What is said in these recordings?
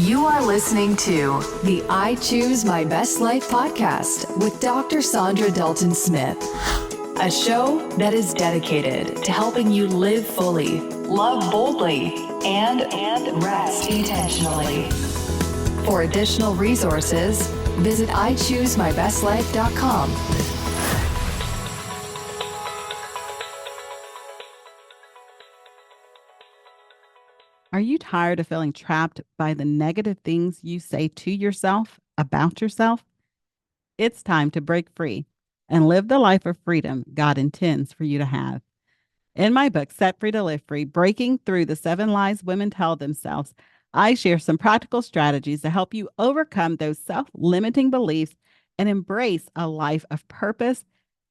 You are listening to the I Choose My Best Life podcast with Dr. Saundra Dalton-Smith, a show that is dedicated to helping you live fully, love boldly, and rest intentionally. For additional resources, visit ichoosemybestlife.com. Are you tired of feeling trapped by the negative things you say to yourself about yourself? It's time to break free and live the life of freedom God intends for you to have. In my book, Set Free to Live Free, Breaking Through the 7 Lies Women Tell Themselves, I share some practical strategies to help you overcome those self-limiting beliefs and embrace a life of purpose,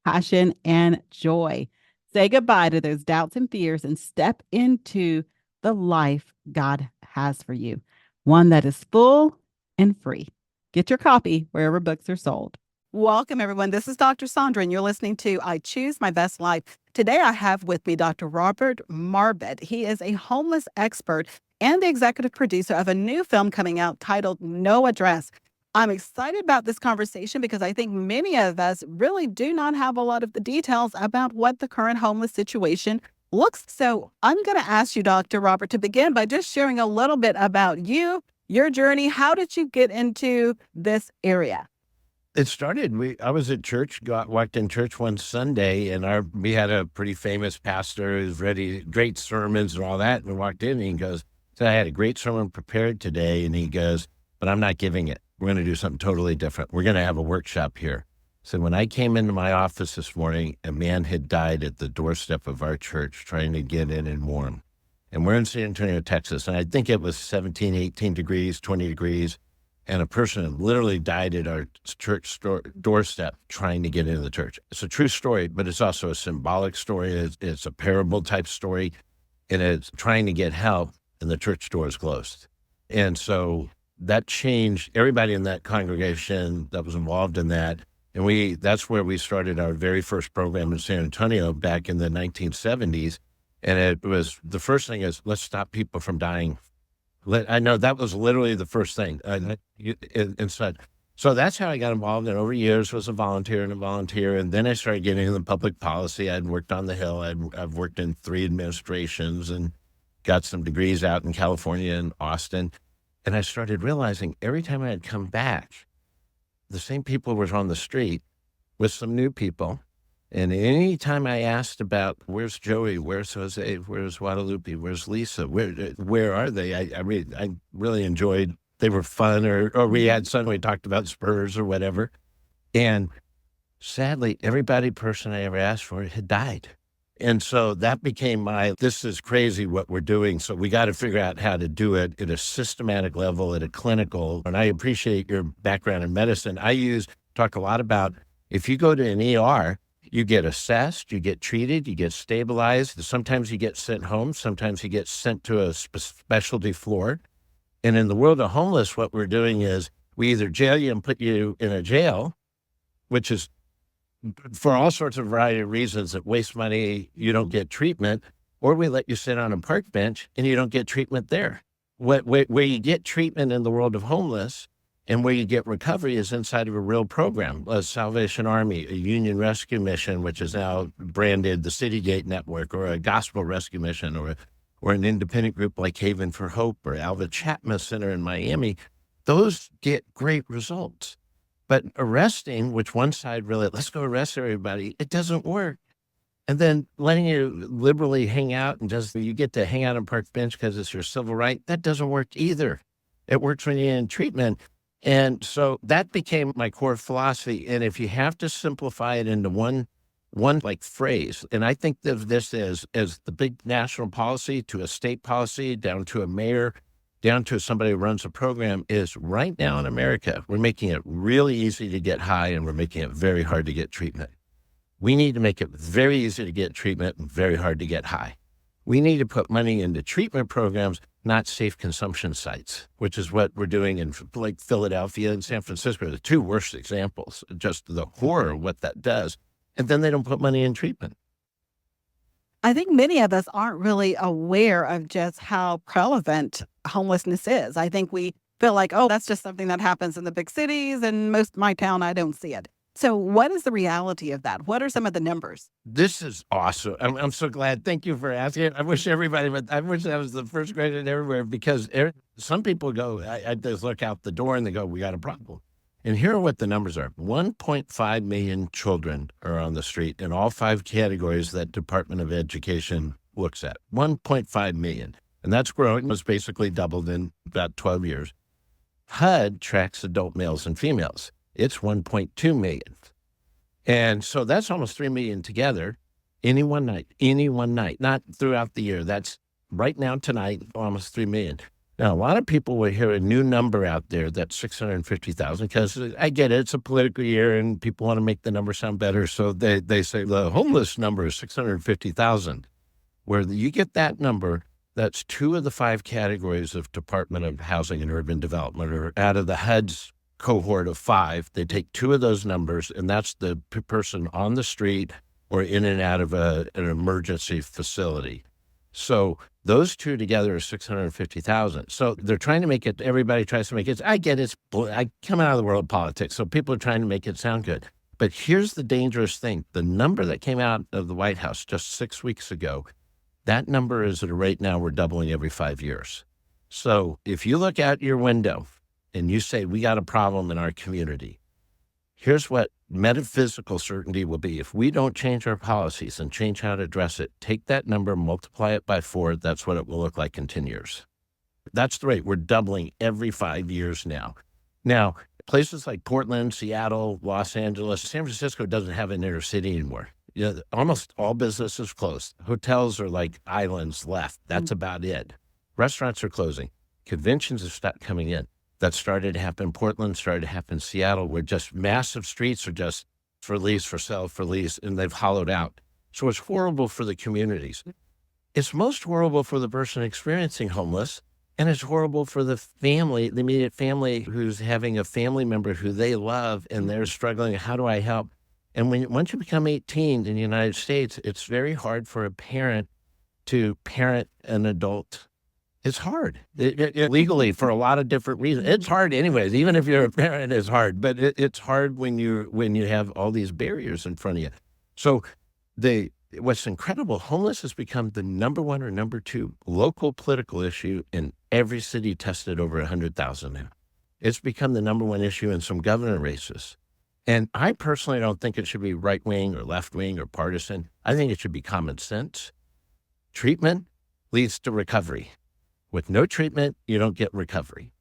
passion, and joy. Say goodbye to those doubts and fears and step into the life God has for you, one that is full and free. Get your copy wherever books are sold. Welcome, everyone. This is Dr. Saundra, and you're listening to I Choose My Best Life. Today, I have with me Dr. Robert Marbut. He is a homeless expert and the executive producer of a new film coming out titled No Address. I'm excited about this conversation because I think many of us really do not have a lot of the details about what the current homeless situation looks. So I'm going to ask you, Dr. Robert, to begin by just sharing a little bit about you, your journey. How did you get into this area? It started, I was at church, walked in church one Sunday, and we had a pretty famous pastor who's ready, great sermons and all that. And we walked in and he goes, so I had a great sermon prepared today. And he goes, but I'm not giving it. We're going to do something totally different. We're going to have a workshop here. So when I came into my office this morning, a man had died at the doorstep of our church trying to get in and warm. And we're in San Antonio, Texas. And I think it was 17, 18 degrees, 20 degrees. And a person had literally died at our church doorstep trying to get into the church. It's a true story, but it's also a symbolic story. It's a parable type story. And it's trying to get help, and the church door is closed. And so that changed everybody in that congregation that was involved in that. And that's where we started our very first program in San Antonio back in the 1970s. And it was, the first thing is, let's stop people from dying. I know that was literally the first thing. So that's how I got involved. And over years was a volunteer. And then I started getting into public policy. I'd worked on the Hill. I've worked in 3 administrations and got some degrees out in California and Austin. And I started realizing every time I had come back, the same people were on the street with some new people. And any time I asked about, where's Joey, where's Jose, where's Guadalupe, where's Lisa, where are they? I really enjoyed, they were fun, or we had something, we talked about Spurs or whatever. And sadly, person I ever asked for had died. And so that became this is crazy what we're doing. So we got to figure out how to do it at a systematic level, at a clinical. And I appreciate your background in medicine. Talk a lot about, if you go to an ER, you get assessed, you get treated, you get stabilized. Sometimes you get sent home. Sometimes you get sent to a specialty floor. And in the world of homeless, what we're doing is we either jail you and put you in a jail, which is for all sorts of variety of reasons that waste money, you don't get treatment, or we let you sit on a park bench and you don't get treatment there. Where you get treatment in the world of homeless and where you get recovery is inside of a real program, a Salvation Army, a Union Rescue Mission, which is now branded the City Gate Network, or a Gospel Rescue Mission, or an independent group like Haven for Hope or Alva Chapman Center in Miami. Those get great results. But arresting, which one side really, let's go arrest everybody, it doesn't work. And then letting you liberally hang out and you get to hang out on a park bench because it's your civil right, that doesn't work either. It works when you're in treatment. And so that became my core philosophy. And if you have to simplify it into one like phrase, and I think of this as the big national policy to a state policy, down to a mayor, down to somebody who runs a program, is right now in America, we're making it really easy to get high and we're making it very hard to get treatment. We need to make it very easy to get treatment and very hard to get high. We need to put money into treatment programs, not safe consumption sites, which is what we're doing in like Philadelphia and San Francisco, the 2 worst examples, just the horror of what that does. And then they don't put money in treatment. I think many of us aren't really aware of just how prevalent homelessness is. I think we feel like, oh, that's just something that happens in the big cities, and most of my town, I don't see it. So what is the reality of that? What are some of the numbers? This is awesome. I'm so glad. Thank you for asking. I wish I wish that was the first question everywhere, because some people go, I just look out the door and they go, we got a problem. And here are what the numbers are. 1.5 million children are on the street in all 5 categories that Department of Education looks at. 1.5 million. And that's growing. It's basically doubled in about 12 years. HUD tracks adult males and females. It's 1.2 million. And so that's almost 3 million together any one night, not throughout the year. That's right now, tonight, almost 3 million. Now, a lot of people will hear a new number out there that's 650,000, because I get it. It's a political year and people want to make the number sound better. So they say the homeless number is 650,000. Where you get that number, that's 2 of the 5 categories of Department of Housing and Urban Development, or out of the HUD's cohort of 5, they take 2 of those numbers, and that's the person on the street or in and out of an emergency facility. So those 2 together are 650,000. So they're trying to make it, everybody tries to make it, I get it, I come out of the world of politics, so people are trying to make it sound good. But here's the dangerous thing. The number that came out of the White House just 6 weeks ago, that number is at a rate now we're doubling every 5 years. So if you look out your window and you say, we got a problem in our community, here's what metaphysical certainty will be. If we don't change our policies and change how to address it, take that number, multiply it by 4, that's what it will look like in 10 years. That's the rate. We're doubling every 5 years now. Now, places like Portland, Seattle, Los Angeles, San Francisco doesn't have an inner city anymore. You know, almost all businesses closed. Hotels are like islands left. That's about it. Restaurants are closing. Conventions have stopped coming in. That started to happen in Portland, started to happen in Seattle, where just massive streets are just for lease, for sale, for lease, and they've hollowed out. So it's horrible for the communities. It's most horrible for the person experiencing homeless, and it's horrible for the family, the immediate family, who's having a family member who they love, and they're struggling. How do I help? And once you become 18 in the United States, it's very hard for a parent to parent an adult. It's hard legally for a lot of different reasons. It's hard anyways, even if you're a parent, it's hard, but it's hard when you have all these barriers in front of you. So what's incredible, homeless has become the number 1 or number 2 local political issue in every city tested over 100,000 now. It's become the number 1 issue in some governor races. And I personally don't think it should be right-wing or left-wing or partisan. I think it should be common sense. Treatment leads to recovery. With no treatment, you don't get recovery.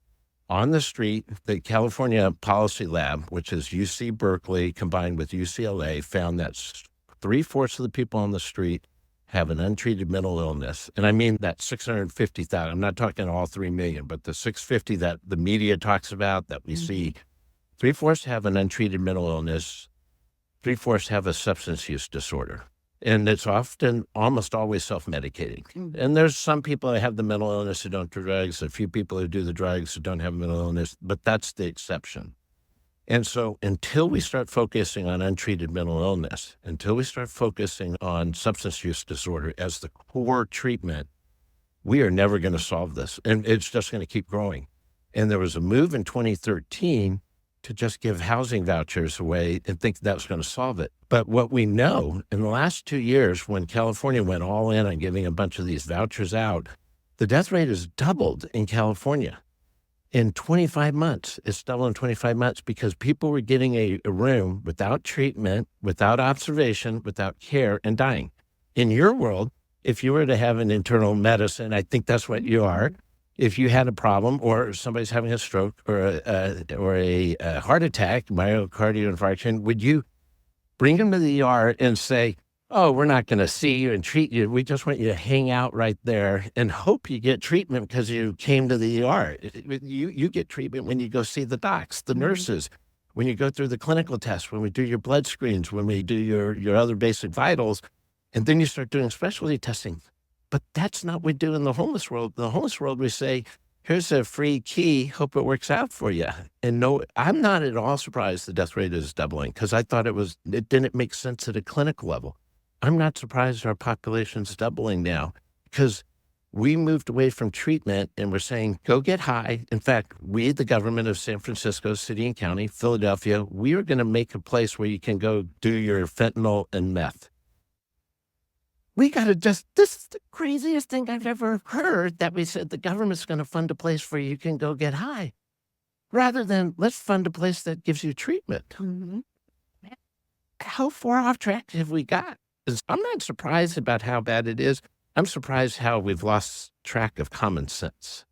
On the street, the California Policy Lab, which is UC Berkeley combined with UCLA, found that 3/4 of the people on the street have an untreated mental illness. And I mean that 650,000. I'm not talking all 3 million, but the 650 that the media talks about, that we see. 3/4 have an untreated mental illness. 3/4 have a substance use disorder. And it's often, almost always self-medicating. And there's some people that have the mental illness who don't do drugs, a few people who do the drugs who don't have a mental illness, but that's the exception. And so until we start focusing on untreated mental illness, until we start focusing on substance use disorder as the core treatment, we are never going to solve this. And it's just going to keep growing. And there was a move in 2013 to just give housing vouchers away and think that was going to solve it. But what we know in the last 2 years, when California went all in on giving a bunch of these vouchers out, the death rate has doubled in California in 25 months. It's doubled in 25 months because people were getting a room without treatment, without observation, without care, and dying. In your world, if you were to have an internal medicine, I think that's what you are. If you had a problem, or somebody's having a stroke or a heart attack, myocardial infarction, would you bring them to the ER and say, oh, we're not going to see you and treat you. We just want you to hang out right there and hope you get treatment because you came to the ER. You get treatment when you go see the docs, the nurses, when you go through the clinical tests, when we do your blood screens, when we do your other basic vitals, and then you start doing specialty testing. But that's not what we do in the homeless world. In the homeless world, we say, here's a free key, hope it works out for you. And no, I'm not at all surprised the death rate is doubling, because I thought it didn't make sense at a clinical level. I'm not surprised our population's doubling now, because we moved away from treatment and we're saying, go get high. In fact, we, the government of San Francisco City and County, Philadelphia, we are going to make a place where you can go do your fentanyl and meth. We got to this is the craziest thing I've ever heard, that we said the government's going to fund a place where you can go get high, rather than let's fund a place that gives you treatment. Mhm. How far off track have we got? 'Cause I'm not surprised about how bad it is. I'm surprised how we've lost track of common sense.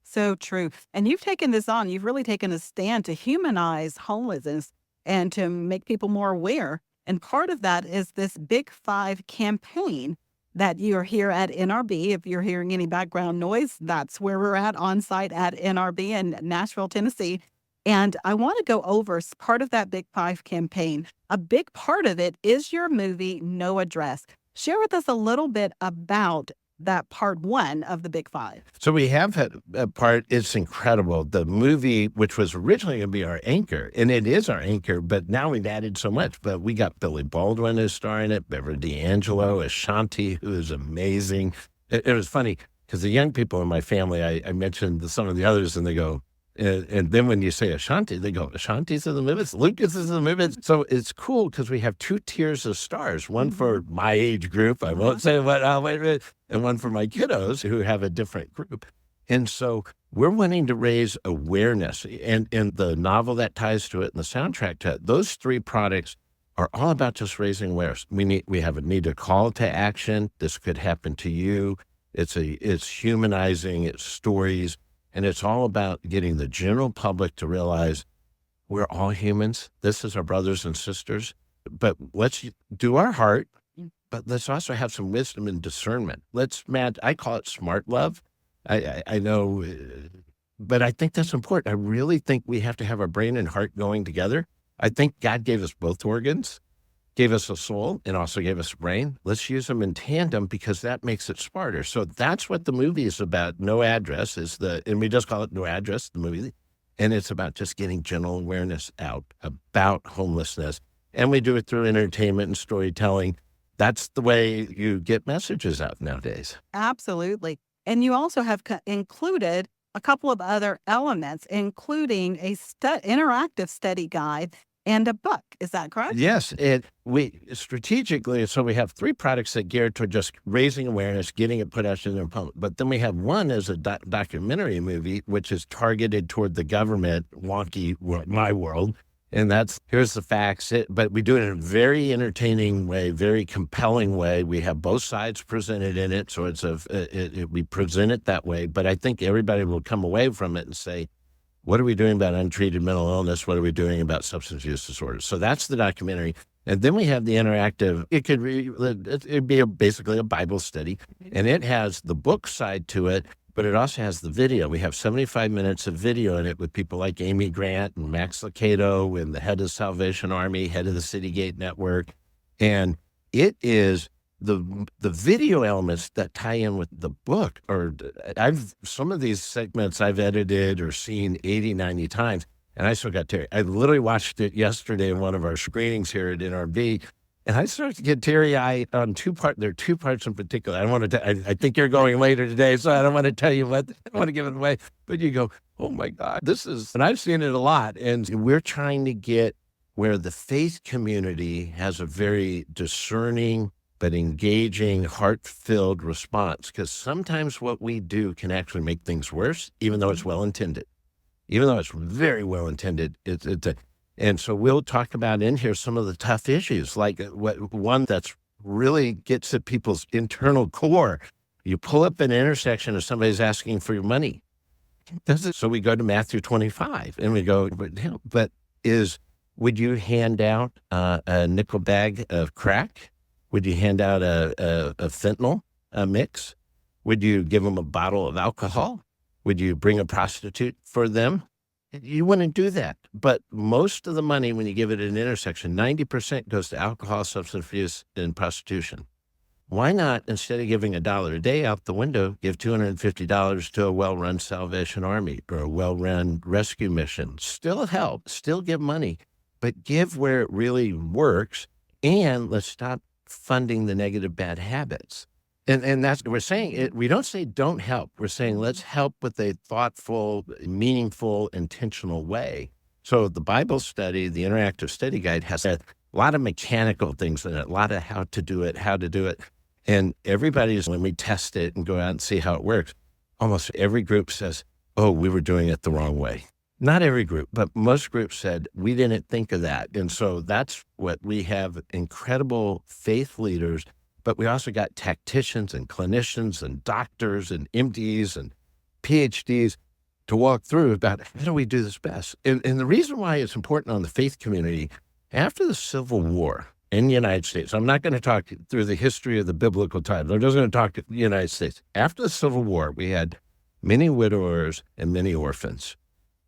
So true. And you've taken this on. You've really taken a stand to humanize homelessness and to make people more aware. And part of that is this Big Five campaign that you're here at NRB. If you're hearing any background noise, that's where we're at on site at NRB in Nashville, Tennessee. And I want to go over part of that Big Five campaign. A big part of it is your movie, No Address. Share with us a little bit about that part one of the Big Five. So we have had a part, it's incredible. The movie, which was originally going to be our anchor, and it is our anchor, but now we've added so much. But we got Billy Baldwin is starring it, Beverly D'Angelo, Ashanti, who is amazing. It was funny because the young people in my family, I mentioned some of the others, and they go, and then when you say Ashanti, they go, Ashanti's in the movies, Lucas is in the movies. So it's cool because we have two tiers of stars, one for my age group, I won't say what, wait a minute, and one for my kiddos who have a different group. And so we're wanting to raise awareness, and the novel that ties to it and the soundtrack to it, those three products are all about just raising awareness. We have a need a call to action. This could happen to you. It's humanizing, it's stories. And it's all about getting the general public to realize we're all humans. This is our brothers and sisters. But let's do our heart, but let's also have some wisdom and discernment. I call it smart love. I know, but I think that's important. I really think we have to have our brain and heart going together. I think God gave us both organs, gave us a soul, and also gave us a brain. Let's use them in tandem because that makes it smarter. So that's what the movie is about. No Address and we just call it No Address, the movie. And it's about just getting general awareness out about homelessness. And we do it through entertainment and storytelling. That's the way you get messages out nowadays. Absolutely. And you also have included a couple of other elements, including a interactive study guide and a book. Is that correct? Yes. We strategically, so we have three products that geared toward just raising awareness, getting it put out to the public. But then we have one as a documentary movie, which is targeted toward the government, wonky world, my world. And here's the facts. But we do it in a very entertaining way, very compelling way. We have both sides presented in it. So we present it that way. But I think everybody will come away from it and say, what are we doing about untreated mental illness? What are we doing about substance use disorders? So that's the documentary. And then we have the interactive. It'd be basically a Bible study. And it has the book side to it, but it also has the video. We have 75 minutes of video in it with people like Amy Grant and Max Lucado and the head of Salvation Army, head of the City Gate Network. And it is the video elements that tie in with the book, some of these segments I've edited or seen 80, 90 times, and I still got teary. I literally watched it yesterday in one of our screenings here at NRB, and I started to get teary-eyed on two parts. There are two parts in particular. I think you're going later today, so I don't want to tell you what, I don't want to give it away, but you go, oh my God, and I've seen it a lot, and we're trying to get where the faith community has a very discerning but engaging, heart-filled response. Because sometimes what we do can actually make things worse, even though it's well-intended. Even though it's very well-intended. And so we'll talk about in here some of the tough issues, like one that's really gets at people's internal core. You pull up an intersection and somebody's asking for your money. So we go to Matthew 25 and we go, would you hand out a nickel bag of crack? Would you hand out a fentanyl mix? Would you give them a bottle of alcohol? Would you bring a prostitute for them? You wouldn't do that. But most of the money, when you give it at an intersection, 90% goes to alcohol, substance abuse, and prostitution. Why not, instead of giving $1 a day out the window, give $250 to a well-run Salvation Army or a well-run rescue mission? Still help, still give money, but give where it really works, and let's stop funding the negative bad habits. And that's, we're saying it, we don't say don't help. We're saying let's help with a thoughtful, meaningful, intentional way. So the Bible study, the interactive study guide, has a lot of mechanical things in it, a lot of how to do it. And everybody's, when we test it and go out and see how it works, almost every group says, oh, we were doing it the wrong way. Not every group, but most groups said, we didn't think of that. And so that's what we have, incredible faith leaders, but we also got tacticians and clinicians and doctors and MDs and PhDs to walk through about how do we do this best. And the reason why it's important on the faith community, after the Civil War in the United States, I'm not going to talk through the history of the biblical times. I'm just going to talk to the United States. After the Civil War, we had many widowers and many orphans.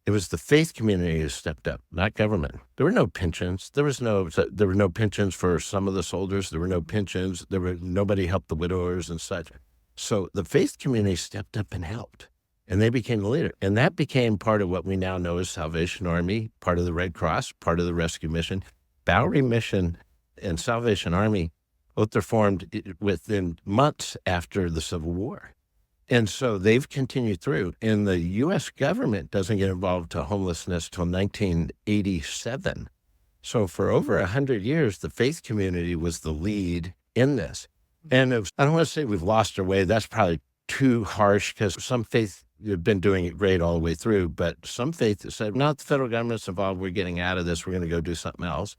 It was the faith community who stepped up, not government. There were no pensions. There were no pensions for some of the soldiers. There were no pensions. Nobody helped the widowers and such. So the faith community stepped up and helped, and they became the leader. And that became part of what we now know as Salvation Army, part of the Red Cross, part of the Rescue Mission. Bowery Mission and Salvation Army, both are formed within months after the Civil War. And so they've continued through. And the U.S. government doesn't get involved to homelessness till 1987. So for over 100 years, the faith community was the lead in this. And I don't want to say we've lost our way. That's probably too harsh, because some faith have been doing it great all the way through. But some faith have said, no, the federal government's involved. We're getting out of this. We're going to go do something else.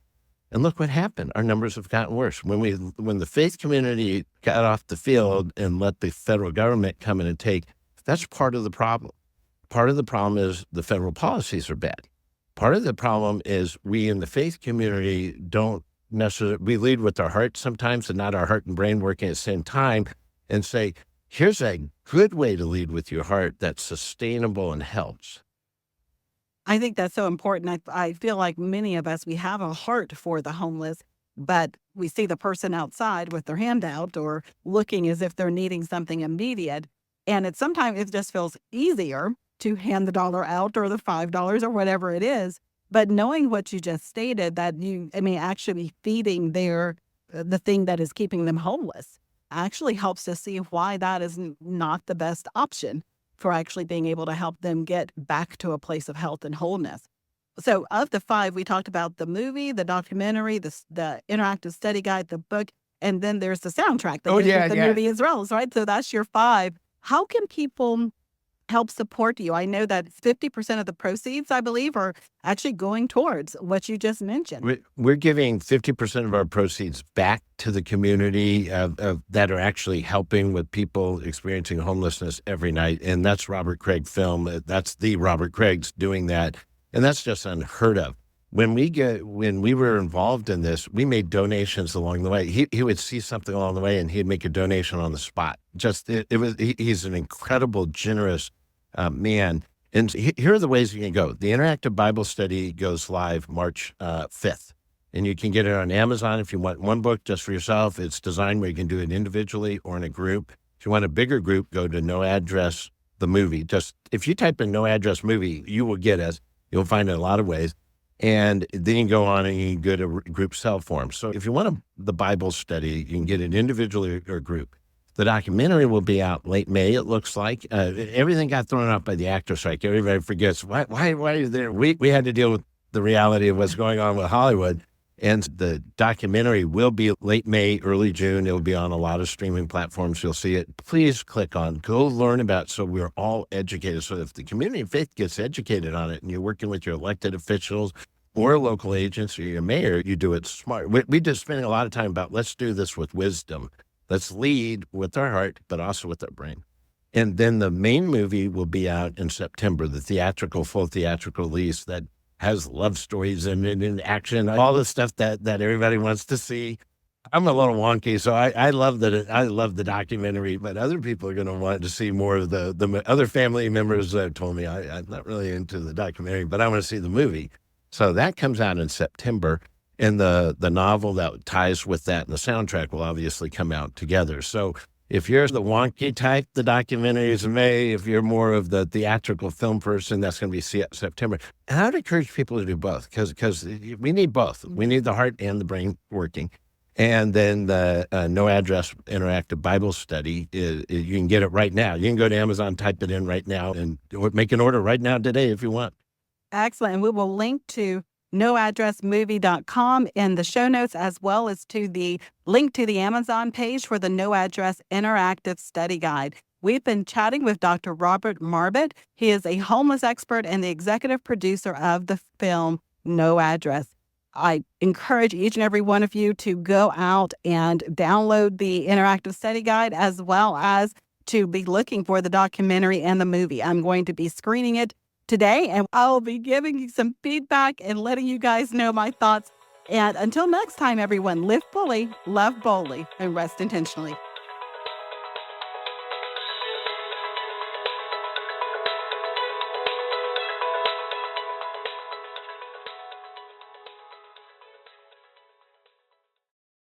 And look what happened. Our numbers have gotten worse. When the faith community got off the field and let the federal government come in and take, that's part of the problem. Part of the problem is the federal policies are bad. Part of the problem is we in the faith community don't necessarily, we lead with our heart sometimes and not our heart and brain working at the same time, and say, here's a good way to lead with your heart that's sustainable and helps. I think that's so important. I feel like many of us, we have a heart for the homeless, but we see the person outside with their hand out or looking as if they're needing something immediate. And sometimes it just feels easier to hand the dollar out or the $5 or whatever it is. But knowing what you just stated, that actually be feeding the thing that is keeping them homeless, actually helps to see why that is not the best option for actually being able to help them get back to a place of health and wholeness. So of the 5, we talked about the movie, the documentary, the interactive study guide, the book, and then there's the soundtrack that goes with the movie as well, right? So that's your 5. How can people help support you? I know that 50% of the proceeds, I believe, are actually going towards what you just mentioned. We're giving 50% of our proceeds back to the community that are actually helping with people experiencing homelessness every night. And that's Robert Craig Film. That's the Robert Craig's doing that. And that's just unheard of. When we were involved in this, we made donations along the way. He would see something along the way and he'd make a donation on the spot. He's an incredible, generous man. And here are the ways you can go. The Interactive Bible Study goes live March 5th. And you can get it on Amazon if you want one book just for yourself. It's designed where you can do it individually or in a group. If you want a bigger group, go to No Address, the movie. Just if you type in No Address movie, you will get us. You'll find it in a lot of ways. And then you can go on and you can go to group cell form. So if you want the Bible study, you can get it individually or group. The documentary will be out late May, it looks like. Everything got thrown out by the actor strike. Everybody forgets, why are you there? We had to deal with the reality of what's going on with Hollywood. And the documentary will be late May, early June. It will be on a lot of streaming platforms. You'll see it. Please click on, go learn about it so we're all educated. So if the community of faith gets educated on it and you're working with your elected officials or local agents or your mayor, you do it smart. We just spending a lot of time about, let's do this with wisdom. Let's lead with our heart, but also with our brain. And then the main movie will be out in September, the full theatrical release that has love stories and action, all the stuff that everybody wants to see. I'm a little wonky, so I love that. I love the documentary, but other people are going to want to see more of the other family members that told me I'm not really into the documentary, but I want to see the movie. So that comes out in September, and the novel that ties with that and the soundtrack will obviously come out together. So if you're the wonky type, the documentary is in May. If you're more of the theatrical film person, that's going to be September. And I would encourage people to do both because we need both. We need the heart and the brain working. And then the No Address Interactive Bible Study, you can get it right now. You can go to Amazon, type it in right now, and make an order right now today if you want. Excellent. And we will link to noaddressmovie.com in the show notes, as well as to the link to the Amazon page for the No Address Interactive Study Guide. We've been chatting with Dr. Robert Marbut. He is a homeless expert and the executive producer of the film No Address. I encourage each and every one of you to go out and download the interactive study guide, as well as to be looking for the documentary and the movie. I'm going to be screening it today, and I'll be giving you some feedback and letting you guys know my thoughts. And until next time, everyone, live fully, love boldly, and rest intentionally.